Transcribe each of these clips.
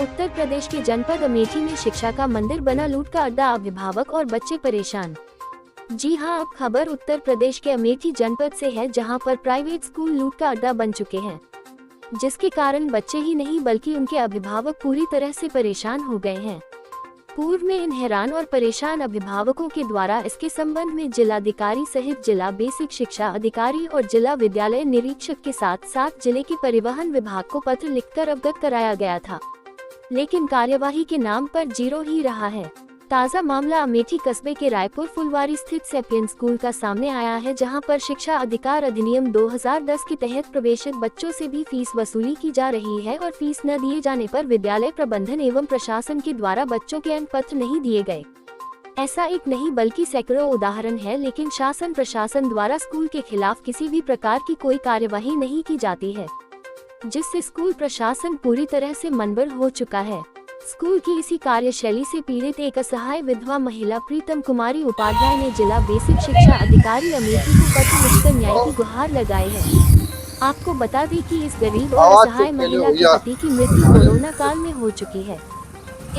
उत्तर प्रदेश के जनपद अमेठी में शिक्षा का मंदिर बना लूट का अड्डा, अभिभावक और बच्चे परेशान। जी हां, अब खबर उत्तर प्रदेश के अमेठी जनपद से है, जहां पर प्राइवेट स्कूल लूट का अड्डा बन चुके हैं, जिसके कारण बच्चे ही नहीं बल्कि उनके अभिभावक पूरी तरह से परेशान हो गए हैं। पूर्व में इन हैरान और परेशान अभिभावकों के द्वारा इसके संबंध में जिलाधिकारी सहित जिला बेसिक शिक्षा अधिकारी और जिला विद्यालय निरीक्षक के साथ साथ जिले के परिवहन विभाग को पत्र लिखकर अवगत कराया गया था, लेकिन कार्यवाही के नाम पर जीरो ही रहा है। ताज़ा मामला अमेठी कस्बे के रायपुर फुलवारी स्थित सैपियन स्कूल का सामने आया है, जहां पर शिक्षा अधिकार अधिनियम 2010 के तहत प्रवेशित बच्चों से भी फीस वसूली की जा रही है और फीस न दिए जाने पर विद्यालय प्रबंधन एवं प्रशासन के द्वारा बच्चों के अंक पत्र नहीं दिए गए। ऐसा एक नहीं बल्कि सैकड़ों उदाहरण है, लेकिन शासन प्रशासन द्वारा स्कूल के खिलाफ किसी भी प्रकार की कोई कार्यवाही नहीं की जाती है, जिससे स्कूल प्रशासन पूरी तरह से मनबड़ हो चुका है। स्कूल की इसी कार्यशैली से पीड़ित एक असहाय विधवा महिला प्रीतम कुमारी उपाध्याय ने जिला बेसिक शिक्षा अधिकारी अमेठी को पत्र लिखकर न्याय की गुहार लगाई है। आपको बता दें कि इस गरीब और असहाय महिला के पति की मृत्यु कोरोना काल में हो चुकी है।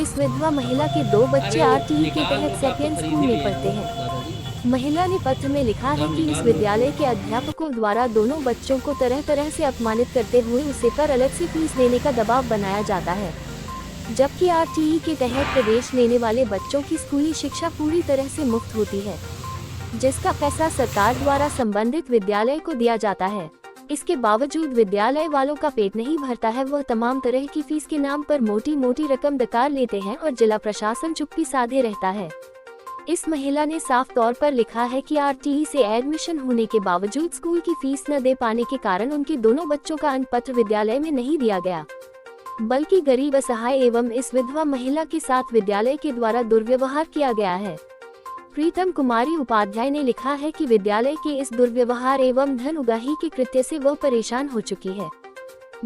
इस विधवा महिला के 2 बच्चे आरटीई के तहत सैपियन स्कूल में पढ़ते हैं। महिला ने पत्र में लिखा है कि इस विद्यालय के अध्यापकों द्वारा दोनों बच्चों को तरह तरह से अपमानित करते हुए उसे पर अलग से फीस देने का दबाव बनाया जाता है, जबकि आरटीई के तहत प्रवेश लेने वाले बच्चों की स्कूली शिक्षा पूरी तरह से मुफ्त होती है, जिसका पैसा सरकार द्वारा संबंधित विद्यालय को दिया जाता है। इसके बावजूद विद्यालय वालों का पेट नहीं भरता है, वह तमाम तरह की फीस के नाम पर मोटी मोटी रकम डकार लेते हैं और जिला प्रशासन चुप्पी साधे रहता है। इस महिला ने साफ तौर पर लिखा है कि आरटीई से एडमिशन होने के बावजूद स्कूल की फीस न दे पाने के कारण उनके दोनों बच्चों का अंक पत्र विद्यालय में नहीं दिया गया, बल्कि गरीब असहाय एवं इस विधवा महिला के साथ विद्यालय के द्वारा दुर्व्यवहार किया गया है। प्रीतम कुमारी उपाध्याय ने लिखा है कि विद्यालय के इस दुर्व्यवहार एवं धन उगाही के कृत्य से वह परेशान हो चुकी है।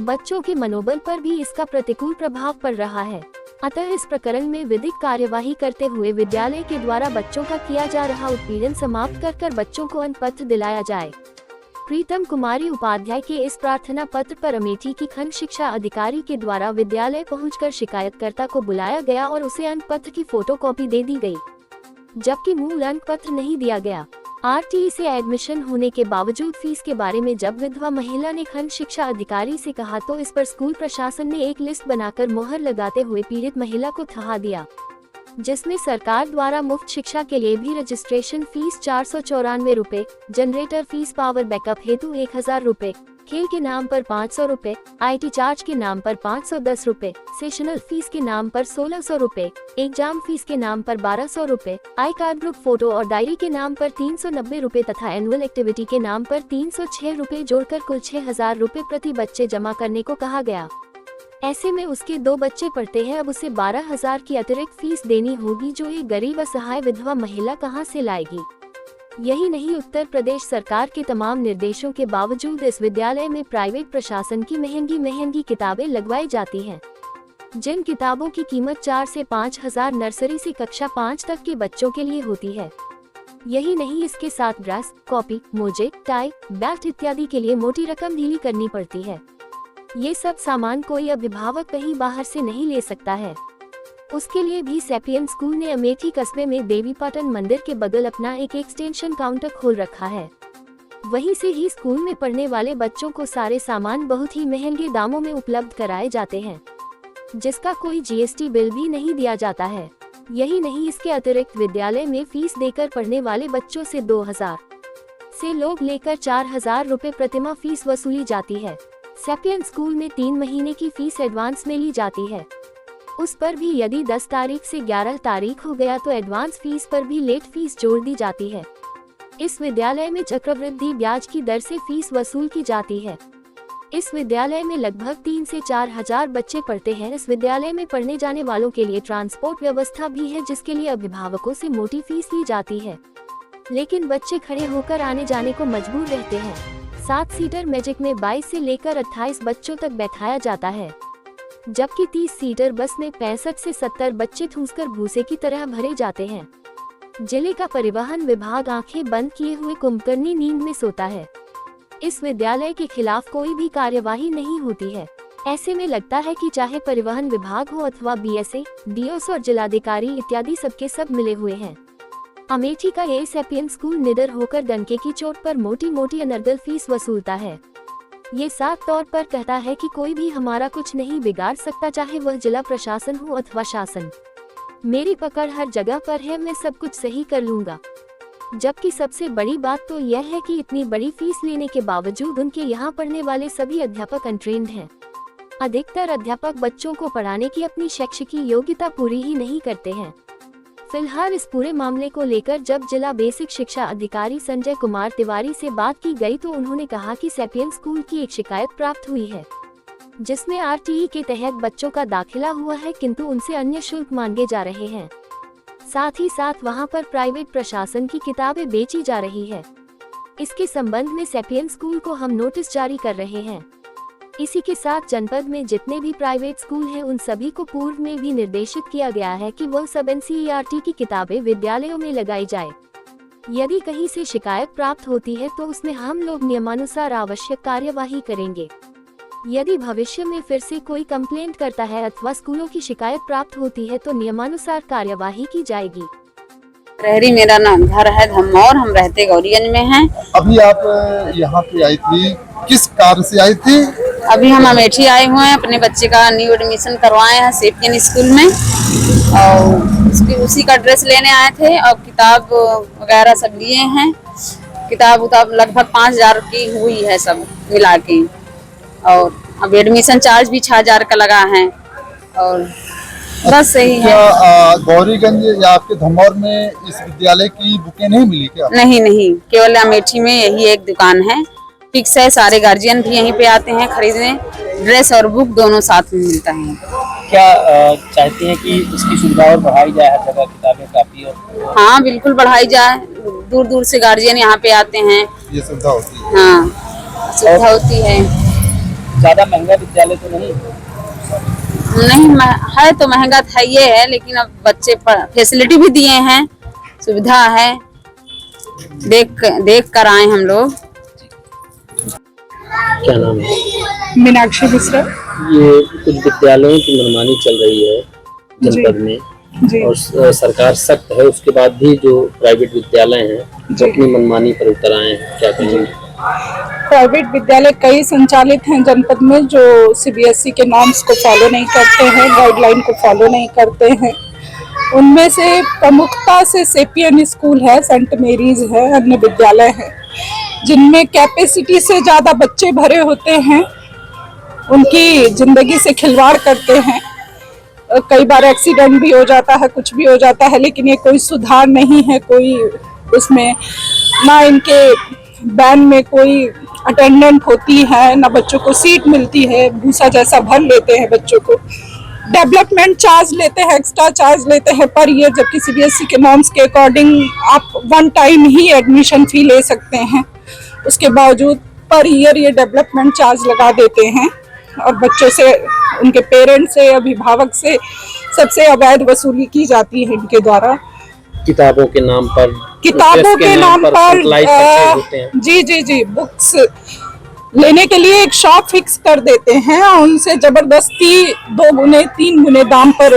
बच्चों के मनोबल पर भी इसका प्रतिकूल प्रभाव पड़ रहा है। अतः इस प्रकरण में विधिक कार्यवाही करते हुए विद्यालय के द्वारा बच्चों का किया जा रहा उत्पीड़न समाप्त कर बच्चों को अंक पत्र दिलाया जाए। प्रीतम कुमारी उपाध्याय के इस प्रार्थना पत्र पर अमेठी की खंड शिक्षा अधिकारी के द्वारा विद्यालय पहुंचकर शिकायतकर्ता को बुलाया गया और उसे अंक पत्र की फोटोकॉपी दे दी गई, जबकि मूल अंक पत्र नहीं दिया गया। आरटीई से एडमिशन होने के बावजूद फीस के बारे में जब विधवा महिला ने खंड शिक्षा अधिकारी से कहा तो इस पर स्कूल प्रशासन ने एक लिस्ट बनाकर मोहर लगाते हुए पीड़ित महिला को थमा दिया, जिसमें सरकार द्वारा मुफ्त शिक्षा के लिए भी रजिस्ट्रेशन फीस 494 रुपए, जनरेटर फीस, पावर बैकअप हेतु 1000 रुपए, खेल के नाम पर 500 रुपए, IT चार्ज के नाम पर 510 रुपए, सेशनल फीस के नाम पर 1600 रुपए, एग्जाम फीस के नाम पर 1200 रुपए, आई कार्ड, ग्रुप फोटो और डायरी के नाम पर 390 रुपए तथा एनुअल एक्टिविटी के नाम पर 306 रुपए जोड़कर कुल 6000 रुपए प्रति बच्चे जमा करने को कहा गया। ऐसे में उसके 2 बच्चे पढ़ते हैं, अब उसे 12,000 की अतिरिक्त फीस देनी होगी, जो ये गरीब असहाय विधवा महिला कहां से लाएगी। यही नहीं, उत्तर प्रदेश सरकार के तमाम निर्देशों के बावजूद इस विद्यालय में प्राइवेट प्रशासन की महंगी महंगी किताबें लगवाई जाती हैं, जिन किताबों की कीमत 4 से 5,000 नर्सरी से कक्षा 5 तक के बच्चों के लिए होती है। यही नहीं, इसके साथ ब्रश, कॉपी, मोजे, टाई, बेल्ट इत्यादि के लिए मोटी रकम ढीली करनी पड़ती है। ये सब सामान कोई अभिभावक कहीं बाहर से नहीं ले सकता है। उसके लिए भी सैपियन स्कूल ने अमेठी कस्बे में देवीपाटन मंदिर के बगल अपना एक एक्सटेंशन काउंटर खोल रखा है। वहीं से ही स्कूल में पढ़ने वाले बच्चों को सारे सामान बहुत ही महंगे दामों में उपलब्ध कराए जाते हैं, जिसका कोई GST बिल भी नहीं दिया जाता है। यही नहीं, इसके अतिरिक्त विद्यालय में फीस देकर पढ़ने वाले बच्चों से 2000 से लोग लेकर 4000 रुपए प्रतिमाह फीस वसूली जाती है। सैपियन स्कूल में 3 महीने की फीस एडवांस में ली जाती है। उस पर भी यदि 10 तारीख से 11 तारीख हो गया तो एडवांस फीस पर भी लेट फीस जोड़ दी जाती है। इस विद्यालय में चक्रवृद्धि ब्याज की दर से फीस वसूल की जाती है। इस विद्यालय में लगभग 3 से 4 हजार बच्चे पढ़ते हैं। इस विद्यालय में पढ़ने जाने वालों के लिए ट्रांसपोर्ट व्यवस्था भी है, जिसके लिए अभिभावकों से मोटी फीस ली जाती है, लेकिन बच्चे खड़े होकर आने जाने को मजबूर रहते हैं। 7 सीटर मैजिक में 22 से लेकर 28 बच्चों तक बैठाया जाता है, जबकि 30 सीटर बस में 65 से 70 बच्चे ठूंसकर भूसे की तरह भरे जाते हैं। जिले का परिवहन विभाग आंखें बंद किए हुए कुंभकर्णी नींद में सोता है। इस विद्यालय के खिलाफ कोई भी कार्यवाही नहीं होती है। ऐसे में लगता है कि चाहे परिवहन विभाग हो अथवा BSA, DOS और जिलाधिकारी इत्यादि सबके सब मिले हुए हैं। अमेठी का ये सेपियन स्कूल निडर होकर डंके की चोट पर मोटी मोटी अनर्गल फीस वसूलता है। ये साफ तौर पर कहता है कि कोई भी हमारा कुछ नहीं बिगाड़ सकता, चाहे वह जिला प्रशासन हो अथवा शासन। मेरी पकड़ हर जगह पर है, मैं सब कुछ सही कर लूंगा। जबकि सबसे बड़ी बात तो यह है कि इतनी बड़ी फीस लेने के बावजूद उनके यहाँ पढ़ने वाले सभी अध्यापक अनट्रेन्ड हैं। अधिकतर अध्यापक बच्चों को पढ़ाने की अपनी शैक्षिक योग्यता पूरी ही नहीं करते हैं। फिलहाल इस पूरे मामले को लेकर जब जिला बेसिक शिक्षा अधिकारी संजय कुमार तिवारी से बात की गई तो उन्होंने कहा कि सेपियन स्कूल की एक शिकायत प्राप्त हुई है, जिसमें RTE के तहत बच्चों का दाखिला हुआ है, किंतु उनसे अन्य शुल्क मांगे जा रहे हैं। साथ ही साथ वहां पर प्राइवेट प्रशासन की किताबें बेची जा रही है। इसके संबंध में सेपियन स्कूल को हम नोटिस जारी कर रहे हैं। इसी के साथ जनपद में जितने भी प्राइवेट स्कूल हैं उन सभी को पूर्व में भी निर्देशित किया गया है कि वह सब NCERT की किताबें विद्यालयों में लगाई जाए। यदि कहीं से शिकायत प्राप्त होती है तो उसमें हम लोग नियमानुसार आवश्यक कार्यवाही करेंगे। यदि भविष्य में फिर से कोई कंप्लेंट करता है अथवा स्कूलों की शिकायत प्राप्त होती है तो नियमानुसार कार्यवाही की जाएगी। रहरी मेरा नाम घर है धमौर, हम रहते गौरीगंज में हैं। अभी आप यहाँ पे आई थी, किस कार्य से आई थी? अभी हम अमेठी आए हुए हैं, अपने बच्चे का न्यू एडमिशन करवाए हैं सेपियन स्कूल में और उसी का ड्रेस लेने आए थे और किताब वगैरह सब लिए हैं। किताब लगभग 5000 की हुई है सब मिला के, और अब एडमिशन चार्ज भी 6000 का लगा है और बस सही है। गौरीगंज या आपके धमौर में इस विद्यालय की बुकें नहीं मिली क्या? नहीं, केवल अमेठी में यही एक दुकान है, फिक्स है। सारे गार्जियन भी यहीं पे आते हैं खरीदने, ड्रेस और बुक दोनों साथ में मिलता है। क्या चाहते हैं कि इसकी सुविधा और बढ़ाई जाए, हर जगह किताबें कापी और? हाँ बिल्कुल बढ़ाई जाए, दूर दूर से गार्जियन यहाँ पे आते हैं, ये सुविधा होती है। हाँ सुविधा होती है। ज्यादा महंगा विद्यालय तो नहीं है, तो महंगा था ये है, लेकिन अब बच्चे फैसिलिटी भी दिए हैं, सुविधा है, देख कर आए हम लोग। क्या नाम है? मीनाक्षी मिश्रा। ये कुछ विद्यालयों की मनमानी चल रही है जनपद में जी। और सरकार सख्त है, उसके बाद भी जो प्राइवेट विद्यालय हैं जो अपनी मनमानी पर उतर आए हैं, क्या कहेंगे? प्राइवेट विद्यालय कई संचालित हैं जनपद में जो CBSE के नॉर्म्स को फॉलो नहीं करते हैं, गाइडलाइन को फॉलो नहीं करते हैं। उनमें से प्रमुखता से सेपियन स्कूल है, सेंट मेरीज है, अन्य विद्यालय है जिनमें कैपेसिटी से ज़्यादा बच्चे भरे होते हैं, उनकी जिंदगी से खिलवाड़ करते हैं। कई बार एक्सीडेंट भी हो जाता है, कुछ भी हो जाता है, लेकिन ये कोई सुधार नहीं है, कोई उसमें ना इनके वैन में कोई अटेंडेंट होती है, ना बच्चों को सीट मिलती है, भूसा जैसा भर लेते हैं बच्चों को। डेवलपमेंट चार्ज लेते हैं, एक्स्ट्रा चार्ज लेते हैं पर ईयर, जबकि CBSE के नॉर्म्स के अकॉर्डिंग आप 1 टाइम ही एडमिशन फी ले सकते हैं, उसके बावजूद पर ईयर ये डेवलपमेंट चार्ज लगा देते हैं और बच्चों से, उनके पेरेंट्स से, अभिभावक से सबसे अवैध वसूली की जाती है इनके द्वारा। किताबों के नाम पर जी बुक्स लेने के लिए एक शॉप फिक्स कर देते हैं और उनसे जबरदस्ती 2 गुने 3 गुने दाम पर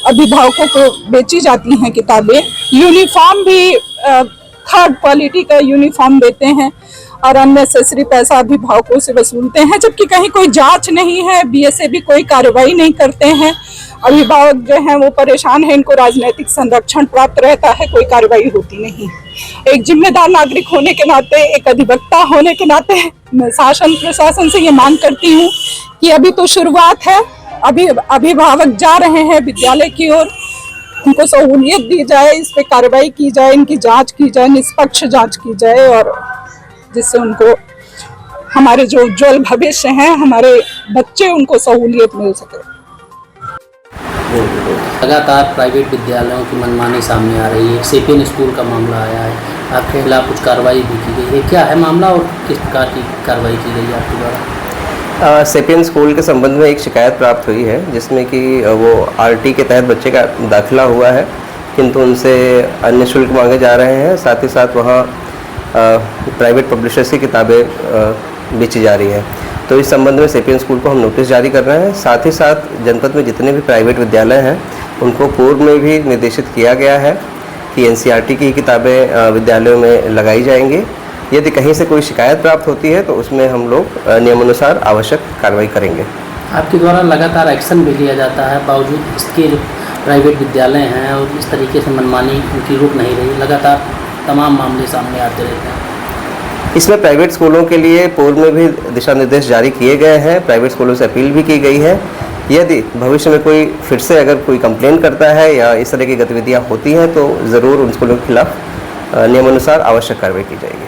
अभिभावकों को बेची जाती हैं किताबें। यूनिफॉर्म भी 3rd क्वालिटी का यूनिफॉर्म देते हैं और अननेसेसरी पैसा अभिभावकों से वसूलते हैं, जबकि कहीं कोई जांच नहीं है, BSA भी कोई कार्रवाई नहीं करते हैं। अभिभावक जो हैं वो परेशान हैं, इनको राजनीतिक संरक्षण प्राप्त रहता है, कोई कार्रवाई होती नहीं। एक जिम्मेदार नागरिक होने के नाते, एक अधिवक्ता होने के नाते मैं शासन प्रशासन से ये मांग करती हूँ कि अभी तो शुरुआत है, अभी अभिभावक जा रहे हैं विद्यालय की ओर, उनको सहूलियत दी जाए, इस पे कार्रवाई की जाए, इनकी जांच की जाए, निष्पक्ष जांच की जाए, और जिससे उनको हमारे जो उज्जवल भविष्य हैं, हमारे बच्चे, उनको सहूलियत मिल सके। लगातार प्राइवेट विद्यालयों की मनमानी सामने आ रही है, सेपियन स्कूल का मामला आया है, आपके खिलाफ कुछ कार्रवाई भी की गई है, क्या है मामला और किस प्रकार की कार्रवाई की गई है आपके द्वारा? सेपियन स्कूल के संबंध में एक शिकायत प्राप्त हुई है जिसमें कि वो RT के तहत बच्चे का दाखिला हुआ है, किंतु उनसे अन्य शुल्क मांगे जा रहे हैं। साथ ही साथ वहाँ प्राइवेट पब्लिशर्स की किताबें बेची जा रही हैं। तो इस संबंध में सेपियन स्कूल को हम नोटिस जारी कर रहे हैं। साथ ही साथ जनपद में जितने भी प्राइवेट विद्यालय हैं उनको पूर्व में भी निर्देशित किया गया है कि एनसीईआरटी की किताबें विद्यालयों में लगाई जाएंगी। यदि कहीं से कोई शिकायत प्राप्त होती है तो उसमें हम लोग नियमानुसार आवश्यक कार्रवाई करेंगे। आपके द्वारा लगातार एक्शन भी लिया जाता है, बावजूद इसके जो प्राइवेट विद्यालय हैं और इस तरीके से मनमानी उनकी रुक नहीं रही, लगातार तमाम मामले सामने आते रहते हैं। इसमें प्राइवेट स्कूलों के लिए पूर्व में भी दिशा निर्देश जारी किए गए हैं, प्राइवेट स्कूलों से अपील भी की गई है। यदि भविष्य में कोई फिर से अगर कोई कंप्लेन करता है या इस तरह की गतिविधियां होती हैं तो ज़रूर उन स्कूलों के खिलाफ नियमानुसार आवश्यक कार्रवाई की जाएगी।